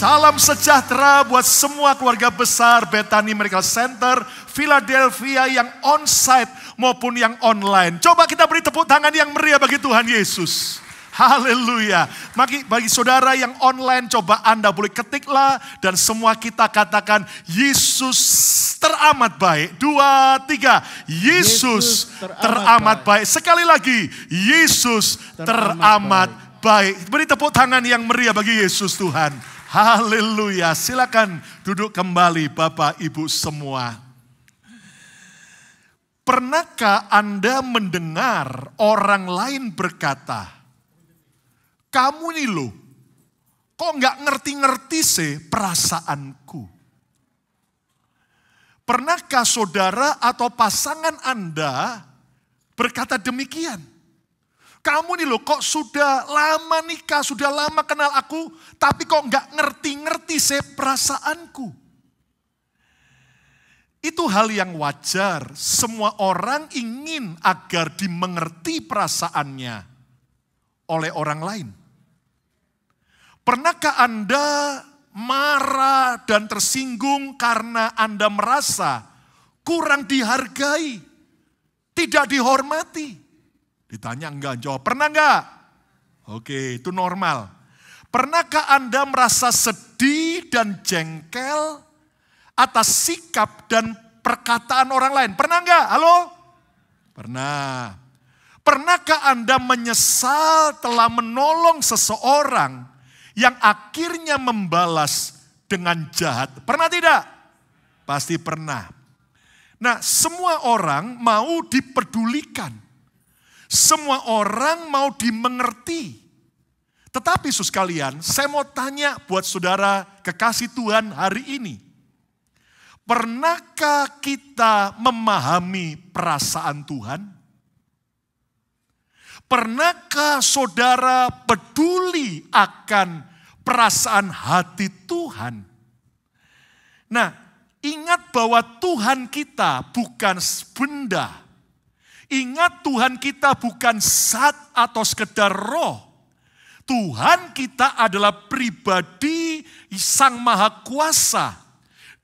Salam sejahtera buat semua keluarga besar Bethany Miracle Center, Philadelphia yang on-site maupun yang online. Coba kita beri tepuk tangan yang meriah bagi Tuhan Yesus. Haleluya. Bagi saudara yang online, coba Anda boleh ketiklah dan semua kita katakan Yesus teramat baik. 2, 3. Yesus teramat baik. Sekali lagi, Yesus teramat baik. Beri tepuk tangan yang meriah bagi Yesus Tuhan. Haleluya. Silakan duduk kembali Bapak Ibu semua. Pernahkah Anda mendengar orang lain berkata, kamu nih loh, kok nggak ngerti-ngerti sih perasaanku? Pernahkah saudara atau pasangan Anda berkata demikian? Kamu nih loh kok sudah lama nikah, sudah lama kenal aku, tapi kok nggak ngerti-ngerti sih perasaanku? Itu hal yang wajar, semua orang ingin agar dimengerti perasaannya oleh orang lain. Pernahkah Anda marah dan tersinggung karena Anda merasa kurang dihargai, tidak dihormati? Ditanya enggak, jawab. Pernah enggak? Oke, itu normal. Pernahkah Anda merasa sedih dan jengkel atas sikap dan perkataan orang lain? Pernah enggak? Halo? Pernah. Pernahkah Anda menyesal telah menolong seseorang yang akhirnya membalas dengan jahat? Pernah tidak? Pasti pernah. Nah, semua orang mau dipedulikan. Semua orang mau dimengerti. Tetapi saudara sekalian, saya mau tanya buat saudara kekasih Tuhan hari ini. Pernahkah kita memahami perasaan Tuhan? Pernahkah saudara peduli akan perasaan hati Tuhan? Nah, ingat bahwa Tuhan kita bukan benda. Ingat Tuhan kita bukan zat atau sekedar roh. Tuhan kita adalah pribadi Sang Maha Kuasa.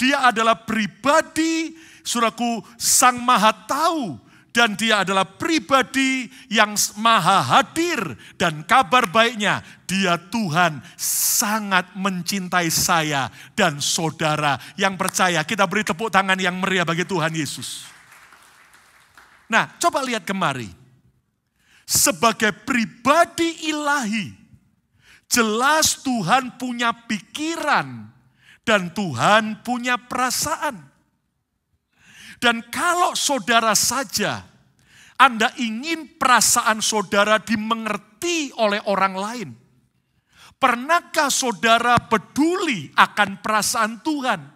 Dia adalah pribadi, saudaraku, Sang Maha Tahu. Dan dia adalah pribadi yang maha hadir. Dan kabar baiknya, dia Tuhan sangat mencintai saya dan saudara yang percaya. Kita beri tepuk tangan yang meriah bagi Tuhan Yesus. Nah, coba lihat kemari. Sebagai pribadi ilahi, jelas Tuhan punya pikiran dan Tuhan punya perasaan. Dan kalau saudara saja, Anda ingin perasaan saudara dimengerti oleh orang lain. Pernahkah saudara peduli akan perasaan Tuhan?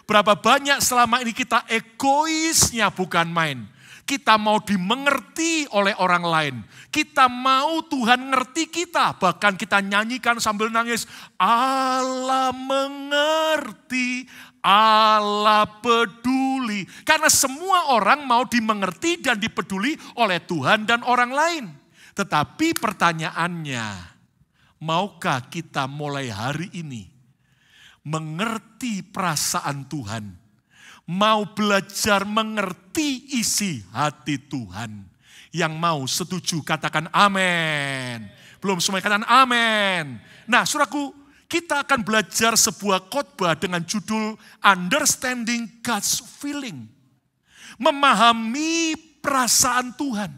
Berapa banyak selama ini kita egoisnya bukan main. Kita mau dimengerti oleh orang lain. Kita mau Tuhan ngerti kita. Bahkan kita nyanyikan sambil nangis. Allah mengerti, Allah peduli. Karena semua orang mau dimengerti dan dipeduli oleh Tuhan dan orang lain. Tetapi pertanyaannya, maukah kita mulai hari ini mengerti perasaan Tuhan? Mau belajar mengerti isi hati Tuhan. Yang mau setuju katakan amin. Belum semua katakan amin. Nah, saudaraku, kita akan belajar sebuah khotbah dengan judul Understanding God's Feeling. Memahami perasaan Tuhan.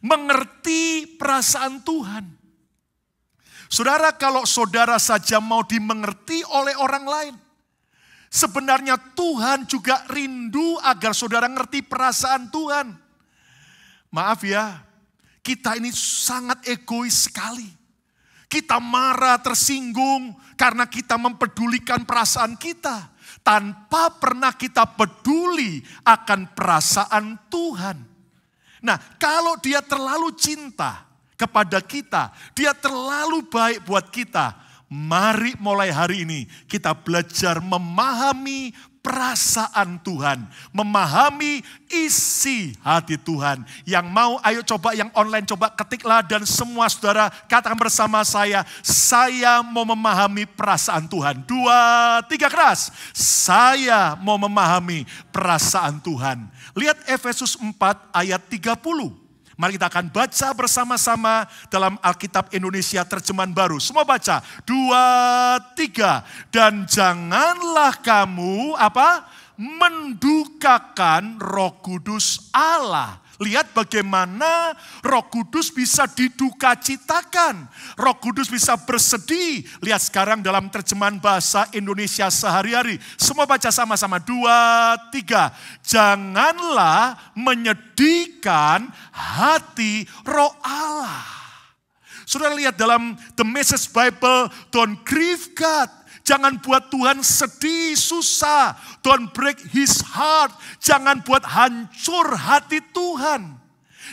Mengerti perasaan Tuhan. Saudara, kalau saudara saja mau dimengerti oleh orang lain, sebenarnya Tuhan juga rindu agar saudara ngerti perasaan Tuhan. Maaf ya, kita ini sangat egois sekali. Kita marah, tersinggung karena kita mempedulikan perasaan kita. Tanpa pernah kita peduli akan perasaan Tuhan. Nah, kalau dia terlalu cinta kepada kita, dia terlalu baik buat kita, Mari mulai hari ini kita belajar memahami perasaan Tuhan, memahami isi hati Tuhan. Yang mau ayo coba yang online coba ketiklah dan semua saudara katakan bersama saya mau memahami perasaan Tuhan. 2, 3 keras. Saya mau memahami perasaan Tuhan. Lihat Efesus 4 ayat 30. Mari kita akan baca bersama-sama dalam Alkitab Indonesia Terjemahan Baru. Semua baca. 2, 3. Dan janganlah kamu mendukakan Roh Kudus Allah. Lihat bagaimana Roh Kudus bisa didukacitakan. Roh Kudus bisa bersedih. Lihat sekarang dalam terjemahan bahasa Indonesia sehari-hari. Semua baca sama-sama. 2, 3. Janganlah menyedihkan hati Roh Allah. Saudara lihat dalam The Message Bible, don't grieve God. Jangan buat Tuhan sedih, susah. Don't break his heart. Jangan buat hancur hati Tuhan.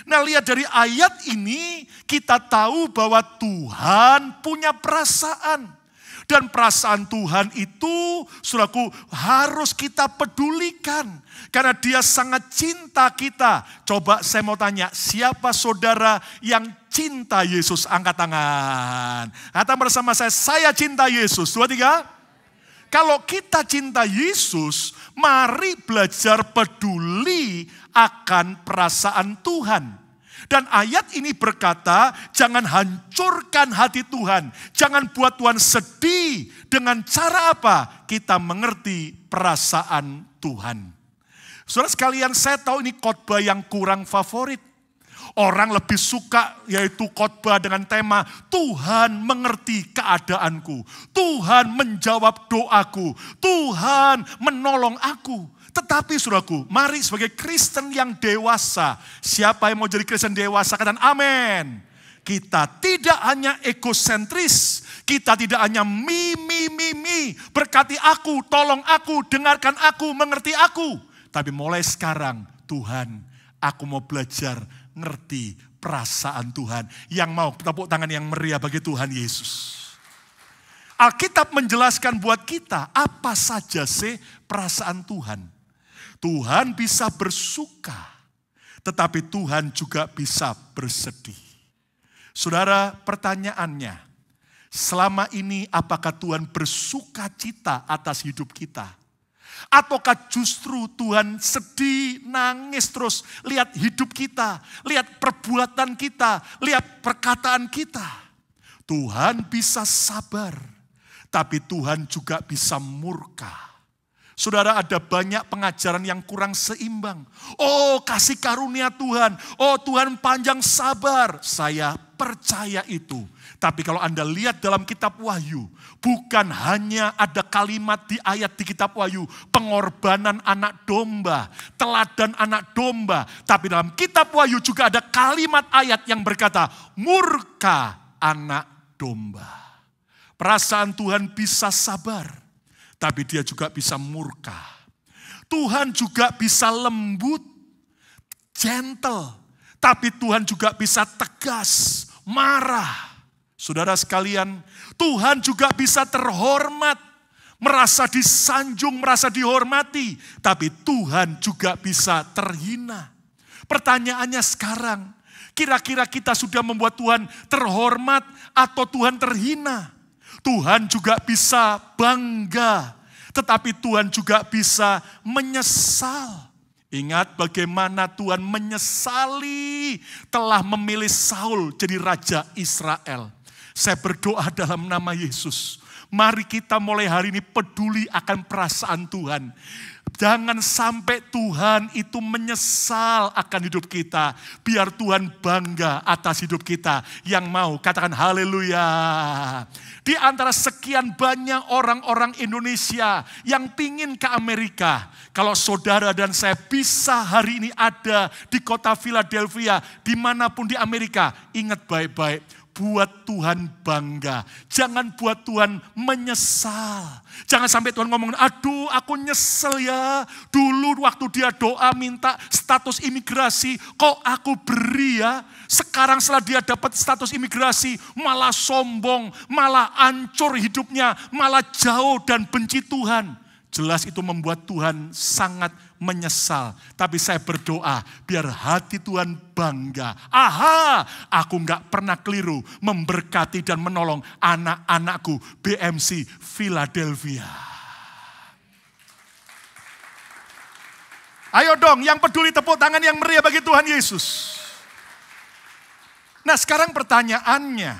Nah lihat dari ayat ini kita tahu bahwa Tuhan punya perasaan. Dan perasaan Tuhan itu, saudaraku, harus kita pedulikan. Karena dia sangat cinta kita. Coba saya mau tanya, siapa saudara yang cinta Yesus? Angkat tangan. Kata bersama saya cinta Yesus. 2, 3. Kalau kita cinta Yesus, mari belajar peduli akan perasaan Tuhan. Dan ayat ini berkata, jangan hancurkan hati Tuhan. Jangan buat Tuhan sedih. Dengan cara apa? Kita mengerti perasaan Tuhan. Saudara sekalian, saya tahu ini khotbah yang kurang favorit. Orang lebih suka yaitu khotbah dengan tema Tuhan mengerti keadaanku. Tuhan menjawab doaku. Tuhan menolong aku. Tetapi saudaraku, mari sebagai Kristen yang dewasa. Siapa yang mau jadi Kristen dewasa? Katakan amin. Kita tidak hanya egosentris. Kita tidak hanya mi. Berkati aku, tolong aku, dengarkan aku, mengerti aku. Tapi mulai sekarang, Tuhan, aku mau belajar ngerti perasaan Tuhan. Yang mau tepuk tangan yang meriah bagi Tuhan Yesus. Alkitab menjelaskan buat kita apa saja sih perasaan Tuhan. Tuhan bisa bersuka, tetapi Tuhan juga bisa bersedih. Saudara, pertanyaannya, selama ini apakah Tuhan bersuka cita atas hidup kita? Ataukah justru Tuhan sedih, nangis terus, lihat hidup kita, lihat perbuatan kita, lihat perkataan kita. Tuhan bisa sabar, tapi Tuhan juga bisa murka. Saudara, ada banyak pengajaran yang kurang seimbang. Oh, kasih karunia Tuhan. Oh, Tuhan panjang sabar. Saya percaya itu. Tapi kalau Anda lihat dalam kitab Wahyu, bukan hanya ada kalimat di ayat di kitab Wahyu, pengorbanan anak domba, teladan anak domba. Tapi dalam kitab Wahyu juga ada kalimat ayat yang berkata, murka anak domba. Perasaan Tuhan bisa sabar, tapi dia juga bisa murka. Tuhan juga bisa lembut, gentle. Tapi Tuhan juga bisa tegas, marah. Saudara sekalian, Tuhan juga bisa terhormat, merasa disanjung, merasa dihormati. Tapi Tuhan juga bisa terhina. Pertanyaannya sekarang, kira-kira kita sudah membuat Tuhan terhormat atau Tuhan terhina? Tuhan juga bisa bangga, tetapi Tuhan juga bisa menyesal. Ingat bagaimana Tuhan menyesali telah memilih Saul jadi raja Israel. Saya berdoa dalam nama Yesus. Mari kita mulai hari ini peduli akan perasaan Tuhan. Jangan sampai Tuhan itu menyesal akan hidup kita. Biar Tuhan bangga atas hidup kita. Yang mau katakan haleluya. Di antara sekian banyak orang-orang Indonesia yang pingin ke Amerika. Kalau saudara dan saya bisa hari ini ada di kota Philadelphia, dimanapun di Amerika. Ingat baik-baik. buat Tuhan bangga. Jangan buat Tuhan menyesal. Jangan sampai Tuhan ngomong, aduh aku nyesel ya. Dulu waktu dia doa minta status imigrasi, kok aku beri ya. Sekarang setelah dia dapat status imigrasi, malah sombong, malah hancur hidupnya, malah jauh dan benci Tuhan. Jelas itu membuat Tuhan sangat menyesal. Tapi saya berdoa biar hati Tuhan bangga. Aha, aku gak pernah keliru memberkati dan menolong anak-anakku BMC Philadelphia. Ayo dong yang peduli tepuk tangan yang meriah bagi Tuhan Yesus. Nah sekarang pertanyaannya,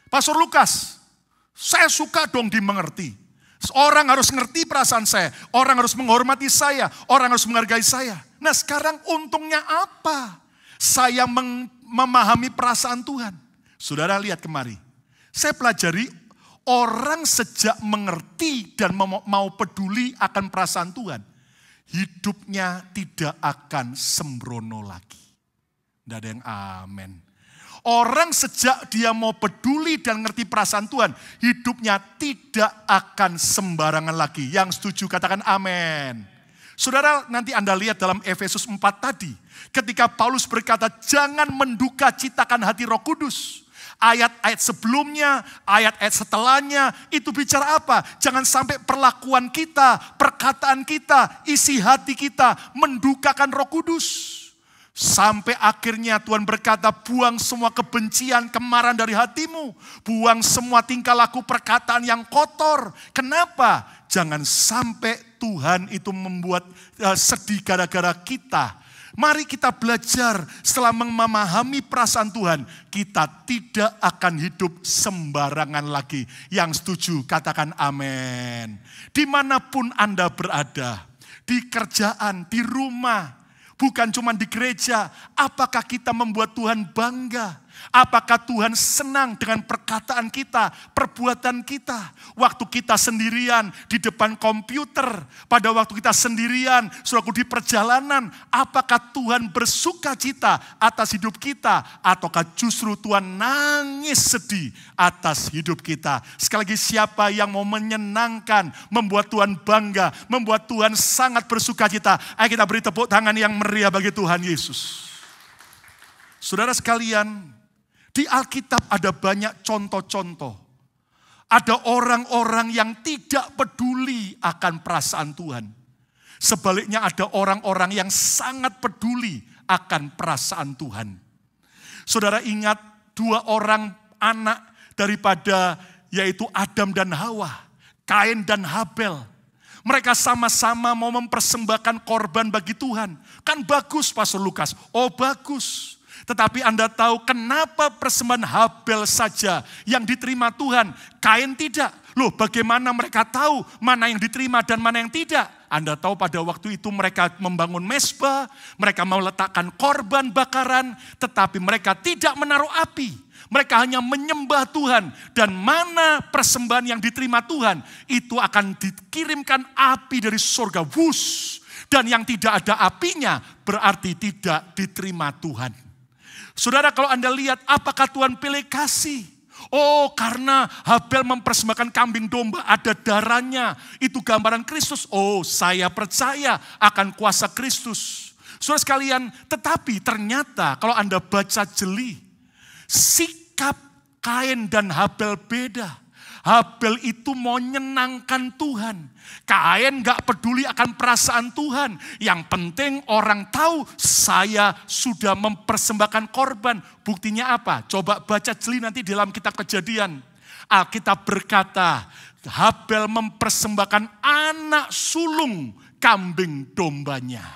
Pastor Lukas, saya suka dong dimengerti. Orang harus ngerti perasaan saya, orang harus menghormati saya, orang harus menghargai saya. Nah sekarang untungnya apa? Saya memahami perasaan Tuhan. Saudara lihat kemari, saya pelajari orang sejak mengerti dan mau peduli akan perasaan Tuhan, hidupnya tidak akan sembrono lagi. Tidak ada yang amin. Orang sejak dia mau peduli dan ngerti perasaan Tuhan, hidupnya tidak akan sembarangan lagi. Yang setuju katakan amin. Saudara nanti Anda lihat dalam Efesus 4 tadi, ketika Paulus berkata jangan menduka citakan hati Roh Kudus. Ayat-ayat sebelumnya, ayat-ayat setelahnya, itu bicara apa? Jangan sampai perlakuan kita, perkataan kita, isi hati kita mendukakan Roh Kudus. Sampai akhirnya Tuhan berkata, buang semua kebencian, kemarahan dari hatimu. Buang semua tingkah laku perkataan yang kotor. Kenapa? Jangan sampai Tuhan itu membuat sedih gara-gara kita. Mari kita belajar setelah memahami perasaan Tuhan. Kita tidak akan hidup sembarangan lagi. Yang setuju katakan amin. Dimanapun Anda berada, di kerjaan, di rumah, bukan cuma di gereja, apakah kita membuat Tuhan bangga? Apakah Tuhan senang dengan perkataan kita, perbuatan kita? Waktu kita sendirian di depan komputer, pada waktu kita sendirian, sewaktu di perjalanan, apakah Tuhan bersuka cita atas hidup kita? Ataukah justru Tuhan nangis sedih atas hidup kita? Sekali lagi siapa yang mau menyenangkan, membuat Tuhan bangga, membuat Tuhan sangat bersuka cita? Ayo kita beri tepuk tangan yang meriah bagi Tuhan Yesus. Saudara sekalian, di Alkitab ada banyak contoh-contoh. Ada orang-orang yang tidak peduli akan perasaan Tuhan. Sebaliknya ada orang-orang yang sangat peduli akan perasaan Tuhan. Saudara ingat dua orang anak daripada yaitu Adam dan Hawa, Kain dan Habel. Mereka sama-sama mau mempersembahkan korban bagi Tuhan. Kan bagus Pastor Lukas, oh bagus. Tetapi Anda tahu kenapa persembahan Habel saja yang diterima Tuhan, Kain tidak? Loh bagaimana mereka tahu mana yang diterima dan mana yang tidak? Anda tahu pada waktu itu mereka membangun mezbah, mereka mau letakkan korban bakaran, tetapi mereka tidak menaruh api. Mereka hanya menyembah Tuhan dan mana persembahan yang diterima Tuhan, itu akan dikirimkan api dari surga, wush. Dan yang tidak ada apinya berarti tidak diterima Tuhan. Saudara kalau Anda lihat apakah Tuhan pilih kasih? Oh karena Habel mempersembahkan kambing domba ada darahnya. Itu gambaran Kristus. Oh saya percaya akan kuasa Kristus. Saudara sekalian tetapi ternyata kalau Anda baca jeli. Sikap Kain dan Habel beda. Habel itu mau menyenangkan Tuhan. Kain gak peduli akan perasaan Tuhan. Yang penting orang tahu saya sudah mempersembahkan korban. Buktinya apa? Coba baca jeli nanti dalam kitab Kejadian. Alkitab berkata, Habel mempersembahkan anak sulung kambing dombanya.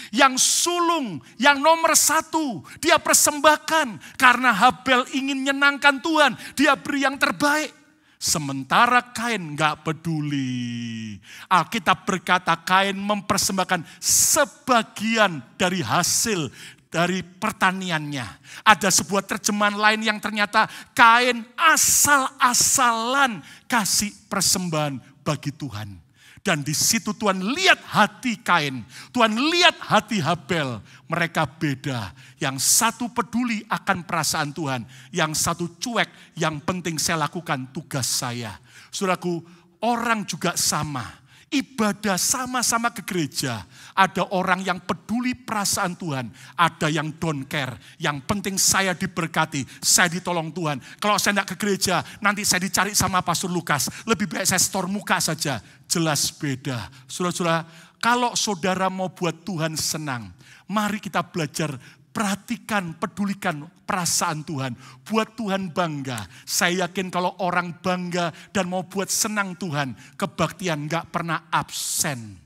Yang sulung, yang nomor satu, dia persembahkan. Karena Habel ingin menyenangkan Tuhan, dia beri yang terbaik. Sementara Kain gak peduli. Alkitab berkata Kain mempersembahkan sebagian dari hasil dari pertaniannya. Ada sebuah terjemahan lain yang ternyata Kain asal-asalan kasih persembahan bagi Tuhan. Dan di situ Tuhan lihat hati Kain, Tuhan lihat hati Habel. Mereka beda. Yang satu peduli akan perasaan Tuhan, yang satu cuek, yang penting saya lakukan tugas saya. Saudaraku, orang juga sama. Ibadah sama-sama ke gereja. Ada orang yang peduli perasaan Tuhan. Ada yang don't care. Yang penting saya diberkati. Saya ditolong Tuhan. Kalau saya tidak ke gereja, nanti saya dicari sama Pastor Lukas. Lebih baik saya store muka saja. Jelas beda. Saudara-saudara, kalau saudara mau buat Tuhan senang, mari kita belajar perhatikan, pedulikan perasaan Tuhan. Buat Tuhan bangga. Saya yakin kalau orang bangga dan mau buat senang Tuhan, kebaktian gak pernah absen.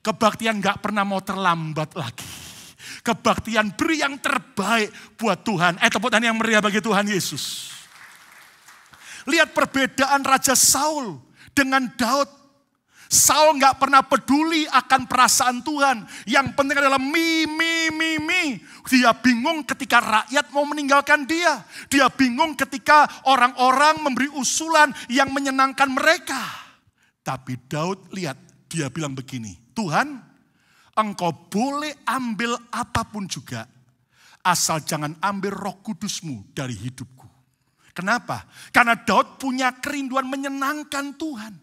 Kebaktian gak pernah mau terlambat lagi. Kebaktian beri yang terbaik buat Tuhan. Tepuk tangan yang meriah bagi Tuhan Yesus. Lihat perbedaan Raja Saul dengan Daud. Saul gak pernah peduli akan perasaan Tuhan. Yang penting adalah mi. Dia bingung ketika rakyat mau meninggalkan dia. Dia bingung ketika orang-orang memberi usulan yang menyenangkan mereka. Tapi Daud lihat, dia bilang begini, Tuhan, engkau boleh ambil apapun juga, asal jangan ambil Roh Kudus-Mu dari hidupku. Kenapa? Karena Daud punya kerinduan menyenangkan Tuhan.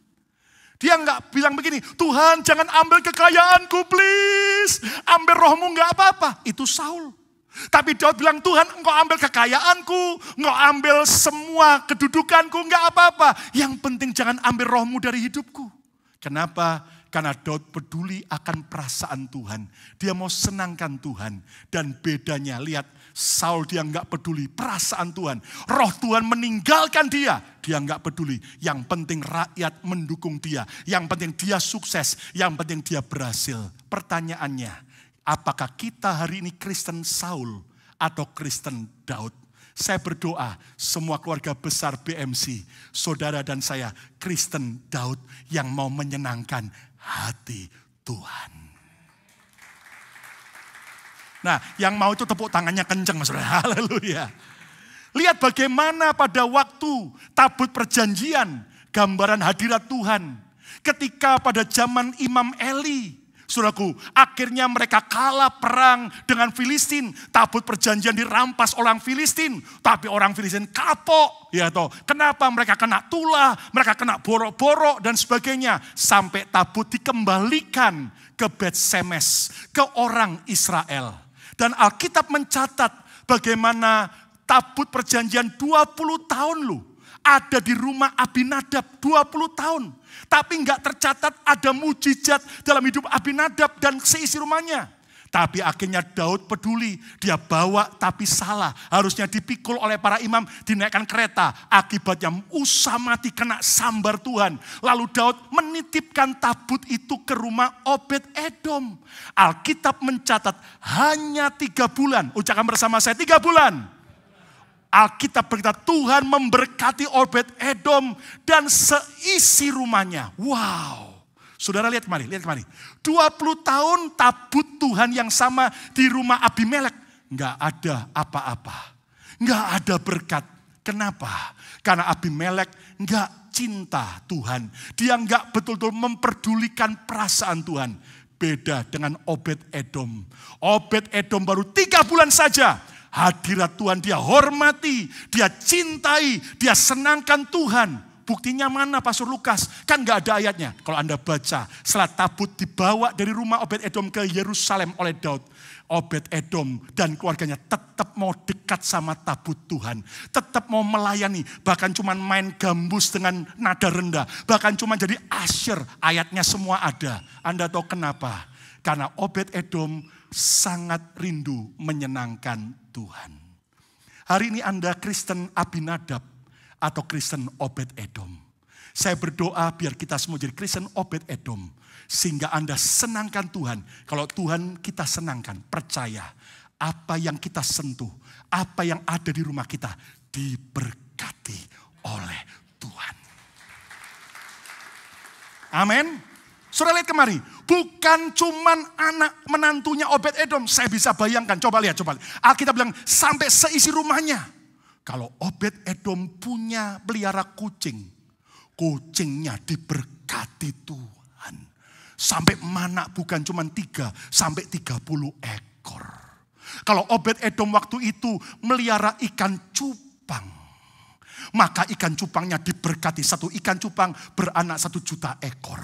Dia enggak bilang begini, Tuhan jangan ambil kekayaanku please. Ambil rohmu enggak apa-apa. Itu Saul. Tapi Daud bilang, Tuhan engkau ambil kekayaanku, engkau ambil semua kedudukanku, enggak apa-apa. Yang penting jangan ambil rohmu dari hidupku. Kenapa? Karena Daud peduli akan perasaan Tuhan. Dia mau senangkan Tuhan. Dan bedanya, lihat, Saul dia enggak peduli perasaan Tuhan. Roh Tuhan meninggalkan dia. Dia enggak peduli. Yang penting rakyat mendukung dia. Yang penting dia sukses. Yang penting dia berhasil. Pertanyaannya, apakah kita hari ini Kristen Saul atau Kristen Daud? Saya berdoa semua keluarga besar BMC, saudara dan saya Kristen Daud yang mau menyenangkan hati Tuhan. Nah, yang mau itu tepuk tangannya kenceng, saudara. Haleluya. Lihat bagaimana pada waktu tabut perjanjian, gambaran hadirat Tuhan. Ketika pada zaman Imam Eli, saudaraku, akhirnya mereka kalah perang dengan Filistin. Tabut perjanjian dirampas orang Filistin. Tapi orang Filistin kapok. Ya toh. Kenapa? Mereka kena tulah, mereka kena borok-borok dan sebagainya. Sampai tabut dikembalikan ke Bet Semes, ke orang Israel. Dan Alkitab mencatat bagaimana tabut perjanjian 20 tahun loh. Ada di rumah Abinadab 20 tahun. Tapi enggak tercatat ada mujizat dalam hidup Abinadab dan seisi rumahnya. Tapi akhirnya Daud peduli. Dia bawa tapi salah. Harusnya dipikul oleh para imam, dinaikkan kereta. Akibatnya usah mati kena sambar Tuhan. Lalu Daud menitipkan tabut itu ke rumah Obed Edom. Alkitab mencatat hanya 3 bulan. Ucapkan bersama saya 3 bulan. Alkitab berkata Tuhan memberkati Obed Edom dan seisi rumahnya. Wow. Saudara lihat kemari, 20 tahun tabut Tuhan yang sama di rumah Abimelek. Enggak ada apa-apa. Enggak ada berkat. Kenapa? Karena Abimelek enggak cinta Tuhan. Dia enggak betul-betul memperdulikan perasaan Tuhan. Beda dengan Obed Edom. Obed Edom baru 3 bulan saja. Hadirat Tuhan dia hormati, dia cintai, dia senangkan Tuhan. Buktinya mana Pastor Lukas? Kan gak ada ayatnya. Kalau Anda baca, setelah tabut dibawa dari rumah Obed Edom ke Yerusalem oleh Daud. Obed Edom dan keluarganya tetap mau dekat sama tabut Tuhan. Tetap mau melayani. Bahkan cuma main gambus dengan nada rendah. Bahkan cuma jadi usher. Ayatnya semua ada. Anda tahu kenapa? Karena Obed Edom sangat rindu menyenangkan Tuhan. Hari ini Anda Kristen Abinadab atau Kristen Obed Edom. Saya berdoa biar kita semua jadi Kristen Obed Edom. Sehingga Anda senangkan Tuhan. Kalau Tuhan kita senangkan, percaya. Apa yang kita sentuh, apa yang ada di rumah kita, diberkati oleh Tuhan. Amin. Saudara lihat kemari. Bukan cuman anak menantunya Obed Edom. Saya bisa bayangkan, coba lihat. Alkitab bilang sampai seisi rumahnya. Kalau Obed Edom punya pelihara kucing, kucingnya diberkati diberkati Tuhan. Sampai mana bukan cuma 3 sampai 30 ekor. Kalau Obed-Edom waktu itu melihara ikan cupang, maka ikan cupangnya diberkati. 1 ikan cupang beranak 1 juta ekor.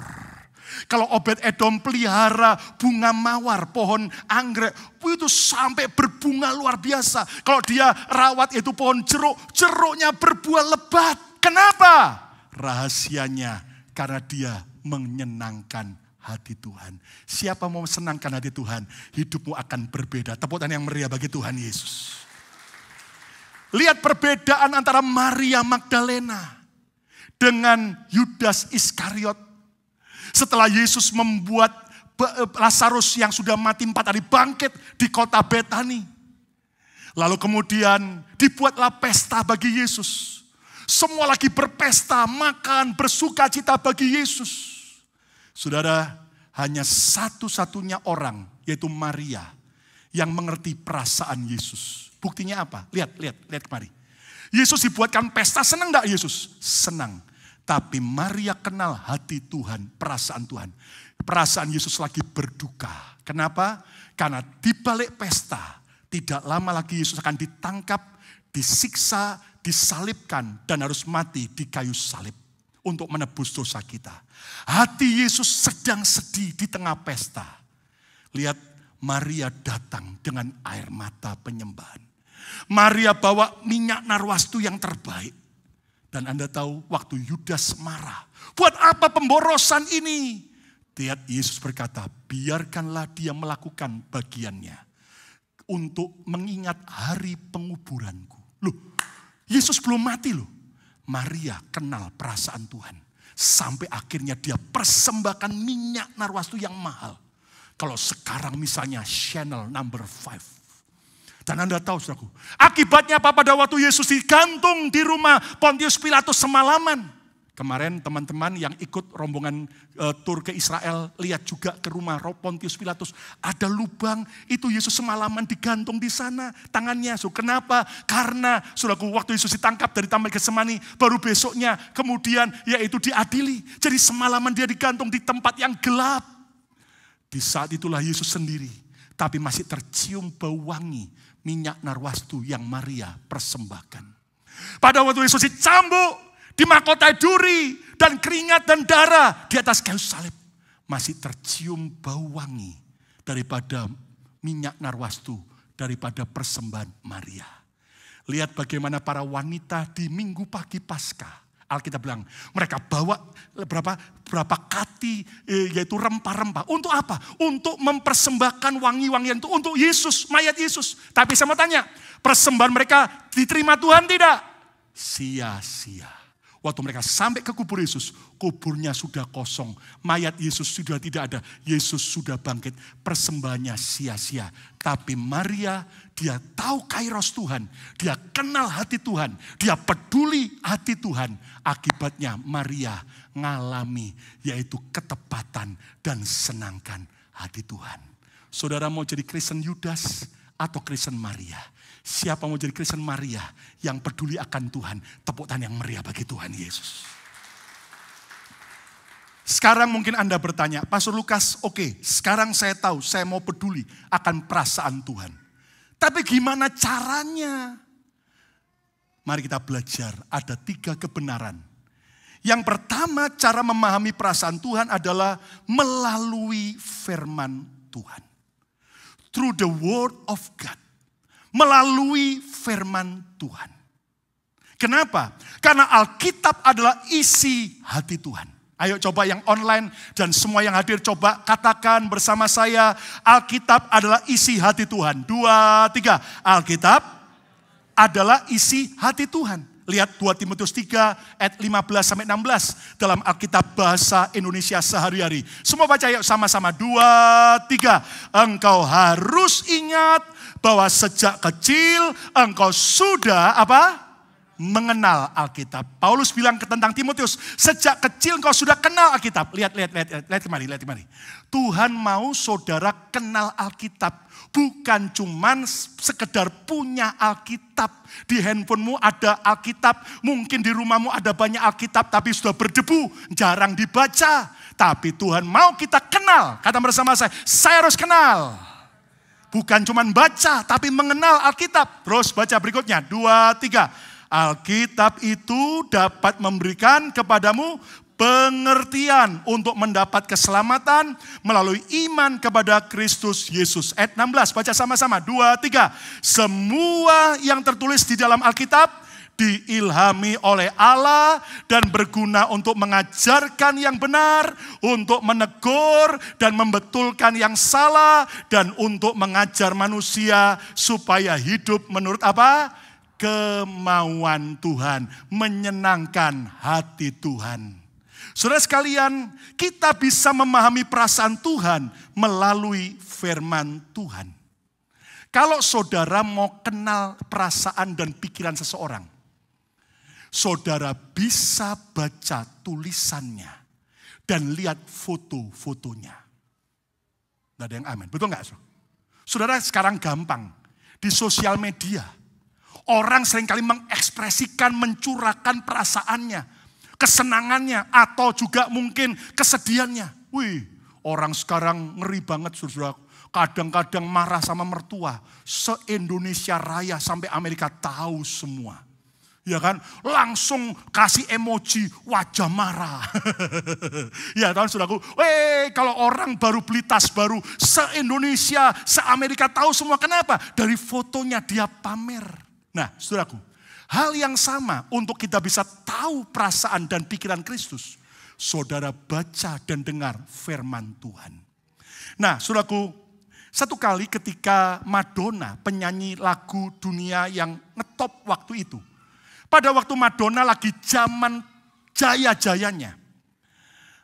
Kalau Obed-Edom pelihara bunga mawar, pohon anggrek, itu sampai berbunga luar biasa. Kalau dia rawat itu pohon jeruk, jeruknya berbuah lebat. Kenapa? Rahasianya karena dia menyenangkan hati Tuhan. Siapa mau menyenangkan hati Tuhan, hidupmu akan berbeda. Tepuk tangan yang meriah bagi Tuhan Yesus. Lihat perbedaan antara Maria Magdalena dengan Yudas Iskariot. Setelah Yesus membuat Lazarus yang sudah mati 4 hari bangkit di kota Betani. Lalu kemudian dibuatlah pesta bagi Yesus. Semua lagi berpesta, makan, bersuka cita bagi Yesus. Saudara, hanya satu-satunya orang, yaitu Maria, yang mengerti perasaan Yesus. Buktinya apa? Lihat kemari. Yesus dibuatkan pesta, senang enggak Yesus? Senang. Tapi Maria kenal hati Tuhan, perasaan Tuhan. Perasaan Yesus lagi berduka. Kenapa? Karena di balik pesta, tidak lama lagi Yesus akan ditangkap, disiksa, disalibkan, dan harus mati di kayu salib untuk menebus dosa kita. Hati Yesus sedang sedih di tengah pesta. Lihat, Maria datang dengan air mata penyembahan. Maria bawa minyak narwastu yang terbaik. Dan Anda tahu waktu Yudas marah, buat apa pemborosan ini? Lihat, Yesus berkata, biarkanlah dia melakukan bagiannya untuk mengingat hari penguburanku. Loh, Yesus belum mati loh. Maria kenal perasaan Tuhan. Sampai akhirnya dia persembahkan minyak narwastu yang mahal. Kalau sekarang misalnya Chanel number 5. Dan Anda tahu saudaraku, akibatnya apa pada waktu Yesus digantung di rumah Pontius Pilatus semalaman. Kemarin teman-teman yang ikut rombongan tur ke Israel, lihat juga ke rumah Pontius Pilatus. Ada lubang, itu Yesus semalaman digantung di sana tangannya. So, kenapa? Karena saudaraku, waktu Yesus ditangkap dari Taman Getsemani, baru besoknya kemudian yaitu diadili. Jadi semalaman dia digantung di tempat yang gelap. Di saat itulah Yesus sendiri, tapi masih tercium bau wangi minyak narwastu yang Maria persembahkan. Pada waktu Yesus dicambuk, dimahkotai duri dan keringat dan darah di atas kayu salib, masih tercium bau wangi daripada minyak narwastu, daripada persembahan Maria. Lihat bagaimana para wanita di minggu pagi Paskah. Alkitab bilang, mereka bawa berapa kati, yaitu rempah-rempah. Untuk apa? Untuk mempersembahkan wangi-wangian itu untuk Yesus, mayat Yesus. Tapi saya mau tanya, persembahan mereka diterima Tuhan tidak? Sia-sia. Waktu mereka sampai ke kubur Yesus, kuburnya sudah kosong. Mayat Yesus sudah tidak ada. Yesus sudah bangkit. Persembahannya sia-sia. Tapi Maria, dia tahu kairos Tuhan. Dia kenal hati Tuhan. Dia peduli hati Tuhan. Akibatnya Maria ngalami yaitu ketepatan dan senangkan hati Tuhan. Saudara mau jadi Kristen Yudas atau Kristen Maria? Siapa mau jadi Kristen Maria yang peduli akan Tuhan? Tepuk tangan yang meriah bagi Tuhan Yesus. Sekarang mungkin Anda bertanya, Pastor Lukas, oke, sekarang saya tahu, saya mau peduli akan perasaan Tuhan. Tapi gimana caranya? Mari kita belajar, ada 3 kebenaran. Yang pertama, cara memahami perasaan Tuhan adalah melalui firman Tuhan. Through the word of God. Melalui firman Tuhan. Kenapa? Karena Alkitab adalah isi hati Tuhan. Ayo coba yang online dan semua yang hadir coba katakan bersama saya, Alkitab adalah isi hati Tuhan. 2, 3. Alkitab adalah isi hati Tuhan. Lihat 2 Timotius 3 ayat 15-16 dalam Alkitab bahasa Indonesia sehari-hari. Semua baca yuk sama-sama. 2, 3. Engkau harus ingat bahwa sejak kecil engkau sudah apa? mengenal Alkitab. Paulus bilang tentang Timotius, sejak kecil engkau sudah kenal Alkitab. Lihat kemari. Tuhan mau saudara kenal Alkitab. Bukan cuman sekedar punya Alkitab. Di handphonemu ada Alkitab. Mungkin di rumahmu ada banyak Alkitab tapi sudah berdebu. Jarang dibaca. Tapi Tuhan mau kita kenal. Kata bersama saya harus kenal. Bukan cuman baca tapi mengenal Alkitab. Terus baca berikutnya. 2, 3. Alkitab itu dapat memberikan kepadamu pengertian untuk mendapat keselamatan melalui iman kepada Kristus Yesus. Ayat 16, baca sama-sama. 2, 3. Semua yang tertulis di dalam Alkitab diilhami oleh Allah dan berguna untuk mengajarkan yang benar, untuk menegur dan membetulkan yang salah, dan untuk mengajar manusia supaya hidup menurut apa? Kemauan Tuhan, menyenangkan hati Tuhan. Saudara sekalian, kita bisa memahami perasaan Tuhan melalui firman Tuhan. Kalau saudara mau kenal perasaan dan pikiran seseorang, saudara bisa baca tulisannya dan lihat foto-fotonya. Tidak ada yang amin, betul nggak? Saudara sekarang gampang, di sosial media, orang seringkali mengekspresikan, mencurahkan perasaannya, kesenangannya, atau juga mungkin kesedihannya. Wih, orang sekarang ngeri banget, saudara. Kadang-kadang marah sama mertua. Se-Indonesia Raya sampai Amerika tahu semua. Ya kan, langsung kasih emoji wajah marah. Ya kan saudaraku, kalau orang baru beli tas baru, se-Indonesia, se-Amerika tahu semua. Kenapa? Dari fotonya dia pamer. Nah, saudaraku, hal yang sama untuk kita bisa tahu perasaan dan pikiran Kristus. Saudara baca dan dengar firman Tuhan. Nah, saudaraku, satu kali ketika Madonna, penyanyi lagu dunia yang ngetop waktu itu. Pada waktu Madonna lagi zaman jaya-jayanya.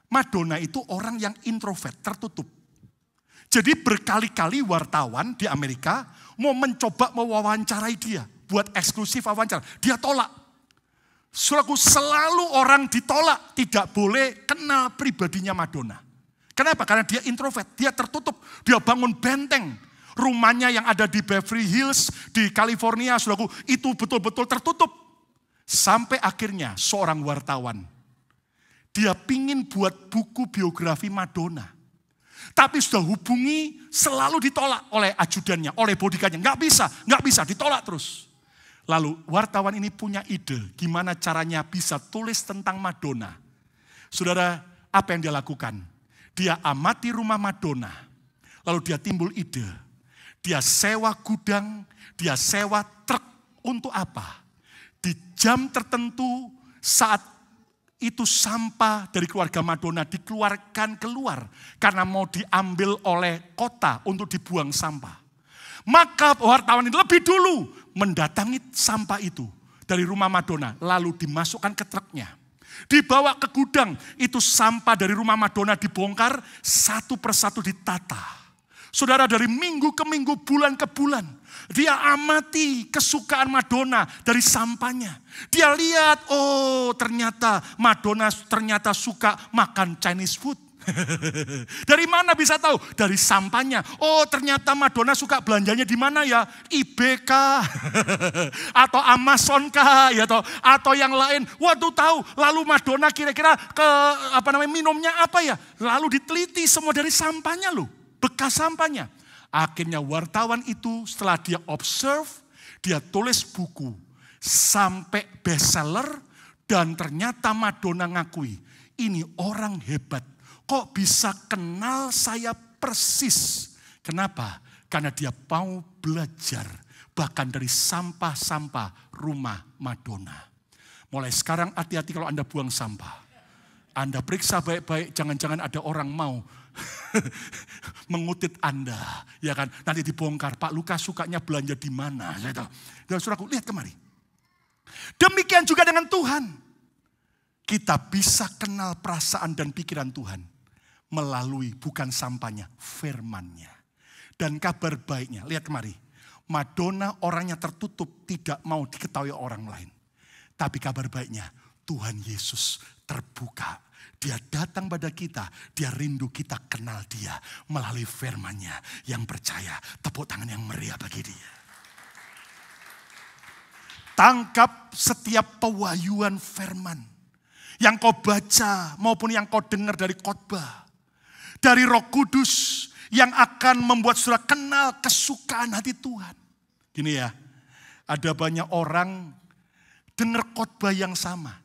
Madonna itu orang yang introvert, tertutup. Jadi berkali-kali wartawan di Amerika mau mencoba mewawancarai dia. Buat eksklusif wawancara, dia tolak. Saudaraku, selalu orang ditolak, tidak boleh kenal pribadinya Madonna. Kenapa? Karena dia introvert, dia tertutup, dia bangun benteng. Rumahnya yang ada di Beverly Hills, di California, saudaraku, itu betul-betul tertutup. Sampai akhirnya seorang wartawan, dia pingin buat buku biografi Madonna. Tapi sudah hubungi, selalu ditolak oleh ajudannya, oleh bodyguardnya. Nggak bisa, ditolak terus. Lalu wartawan ini punya ide gimana caranya bisa tulis tentang Madonna. Saudara, apa yang dia lakukan? Dia amati rumah Madonna. Lalu dia timbul ide. Dia sewa gudang, dia sewa truk untuk apa? Di jam tertentu saat itu sampah dari keluarga Madonna dikeluarkan keluar. Karena mau diambil oleh kota untuk dibuang sampah. Maka wartawan itu lebih dulu mendatangi sampah itu dari rumah Madonna. Lalu dimasukkan ke truknya. Dibawa ke gudang, itu sampah dari rumah Madonna dibongkar, satu persatu ditata. Saudara, dari minggu ke minggu, bulan ke bulan, dia amati kesukaan Madonna dari sampahnya. Dia lihat, oh ternyata Madonna ternyata suka makan Chinese food. Dari mana bisa tahu? Dari sampahnya. Oh ternyata Madonna suka belanjanya di mana ya? IBK atau Amazon kah? Ya, atau yang lain. Waduh tahu. Lalu Madonna kira-kira minumnya apa ya? Lalu diteliti semua dari sampahnya loh. Bekas sampahnya. Akhirnya wartawan itu setelah dia observe, dia tulis buku sampai bestseller dan ternyata Madonna ngakui ini orang hebat. Kok bisa kenal saya persis? Kenapa? Karena dia mau belajar bahkan dari sampah-sampah rumah Madonna. Mulai sekarang hati-hati kalau Anda buang sampah. Anda periksa baik-baik, jangan-jangan ada orang mau mengutit Anda, ya kan? Nanti dibongkar, Pak Lukas sukanya belanja di mana? Dan saudaraku, lihat kemari. Demikian juga dengan Tuhan. Kita bisa kenal perasaan dan pikiran Tuhan melalui bukan sampahnya, firman-Nya. Dan kabar baiknya, lihat kemari. Madonna orangnya tertutup, tidak mau diketahui orang lain. Tapi kabar baiknya, Tuhan Yesus terbuka. Dia datang pada kita, dia rindu kita kenal dia melalui firman-Nya. Yang percaya, tepuk tangan yang meriah bagi dia. Tangkap setiap pewahyuan firman yang kau baca maupun yang kau dengar dari khotbah, dari Roh Kudus yang akan membuat saudara kenal kesukaan hati Tuhan. Gini ya, ada banyak orang dengar khotbah yang sama,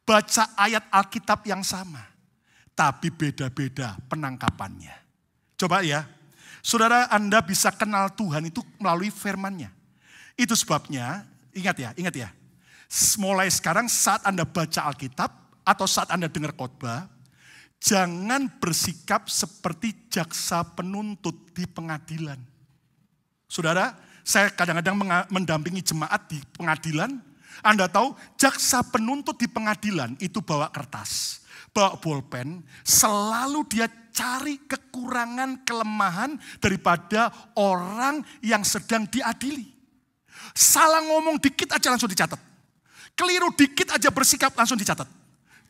baca ayat Alkitab yang sama, tapi beda-beda penangkapannya. Coba ya, saudara, Anda bisa kenal Tuhan itu melalui firman-Nya. Itu sebabnya, ingat ya, mulai sekarang saat Anda baca Alkitab atau saat Anda dengar khotbah, jangan bersikap seperti jaksa penuntut di pengadilan. Saudara, saya kadang-kadang mendampingi jemaat di pengadilan. Anda tahu, jaksa penuntut di pengadilan itu bawa kertas, bawa bolpen, selalu dia cari kekurangan, kelemahan daripada orang yang sedang diadili. Salah ngomong dikit aja langsung dicatat. Keliru dikit aja bersikap langsung dicatat.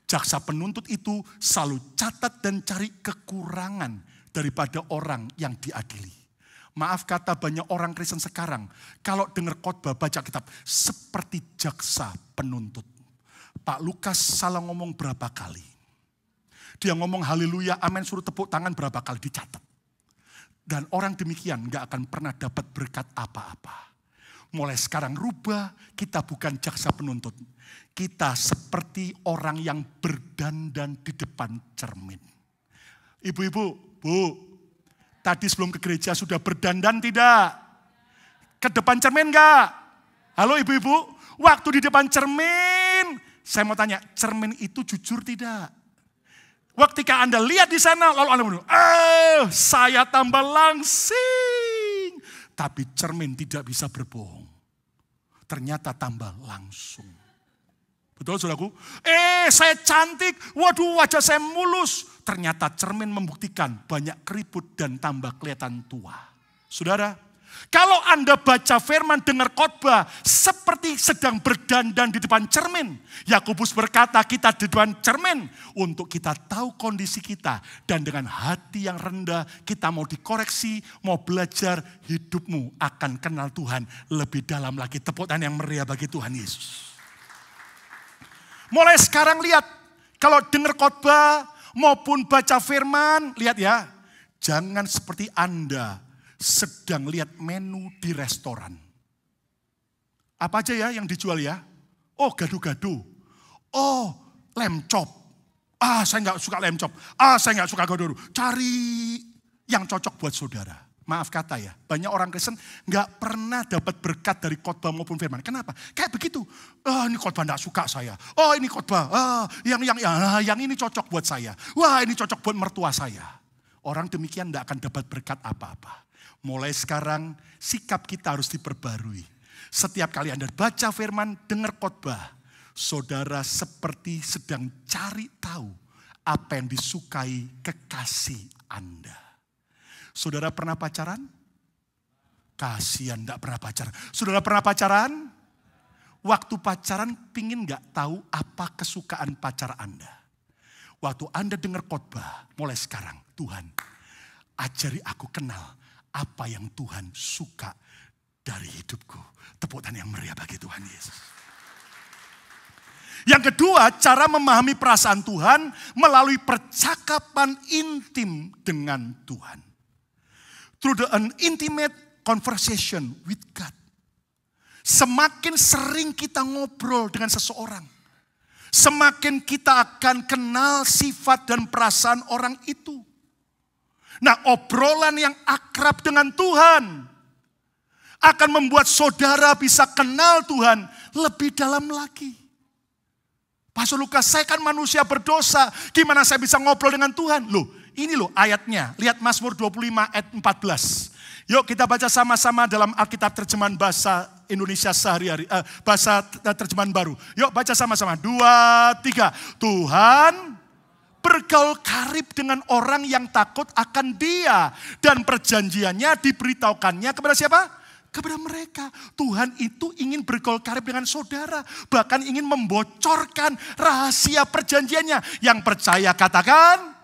Jaksa penuntut itu selalu catat dan cari kekurangan daripada orang yang diadili. Maaf kata banyak orang Kristen sekarang, kalau dengar khotbah baca kitab seperti jaksa penuntut. Pak Lukas salah ngomong berapa kali. Dia ngomong haleluya, amin, suruh tepuk tangan berapa kali dicatat. Dan orang demikian gak akan pernah dapat berkat apa-apa. Mulai sekarang rubah, kita bukan jaksa penuntut. Kita seperti orang yang berdandan di depan cermin. Ibu-ibu, Bu, tadi sebelum ke gereja sudah berdandan tidak? Ke depan cermin enggak? Halo ibu-ibu, waktu di depan cermin, saya mau tanya, cermin itu jujur tidak? Ketika Anda lihat di sana, lalu Anda bilang, saya tambah langsing. Tapi cermin tidak bisa berbohong. Ternyata tambah langsung. Betul saudaraku? Saya cantik, waduh wajah saya mulus. Ternyata cermin membuktikan banyak keriput dan tambah kelihatan tua. Saudara, kalau Anda baca firman, dengar khotbah seperti sedang berdandan di depan cermin. Yakobus berkata kita di depan cermin untuk kita tahu kondisi kita. Dan dengan hati yang rendah kita mau dikoreksi, mau belajar, hidupmu akan kenal Tuhan lebih dalam lagi. Tepuk tangan yang meriah bagi Tuhan Yesus. Mulai sekarang lihat, kalau dengar khotbah maupun baca firman, lihat ya, jangan seperti Anda sedang lihat menu di restoran. Apa aja ya yang dijual ya? Oh gado-gado. Oh lem chop. Saya nggak suka lem chop. Saya nggak suka gado-gado. Cari yang cocok buat saudara. Maaf kata ya, banyak orang Kristen nggak pernah dapat berkat dari khotbah maupun firman. Kenapa? Kayak begitu. Ini khotbah nggak suka saya. Ini khotbah. Yang ini cocok buat saya. Wah ini cocok buat mertua saya. Orang demikian nggak akan dapat berkat apa-apa. Mulai sekarang sikap kita harus diperbarui. Setiap kali Anda baca firman, dengar khotbah, saudara seperti sedang cari tahu apa yang disukai kekasih Anda. Saudara pernah pacaran? Kasihan enggak pernah pacaran. Saudara pernah pacaran? Waktu pacaran pingin enggak tahu apa kesukaan pacar Anda? Waktu Anda dengar khotbah, mulai sekarang, Tuhan, ajari aku kenal apa yang Tuhan suka dari hidupku. Tepuk tangan yang meriah bagi Tuhan Yesus. Yang kedua, cara memahami perasaan Tuhan melalui percakapan intim dengan Tuhan. Through an intimate conversation with God. Semakin sering kita ngobrol dengan seseorang, semakin kita akan kenal sifat dan perasaan orang itu. Nah, obrolan yang akrab dengan Tuhan akan membuat saudara bisa kenal Tuhan lebih dalam lagi. Pastor Lukas, saya kan manusia berdosa, gimana saya bisa ngobrol dengan Tuhan? Ini ayatnya, lihat Mazmur 25 ayat 14. Yuk kita baca sama-sama dalam Alkitab terjemahan bahasa Indonesia sehari-hari, bahasa terjemahan baru. Yuk baca sama-sama, 2, 3. Tuhan bergaul karib dengan orang yang takut akan Dia. Dan perjanjiannya diberitahukannya kepada siapa? kepada mereka. Tuhan itu ingin bergaul karib dengan saudara. Bahkan ingin membocorkan rahasia perjanjiannya. Yang percaya katakan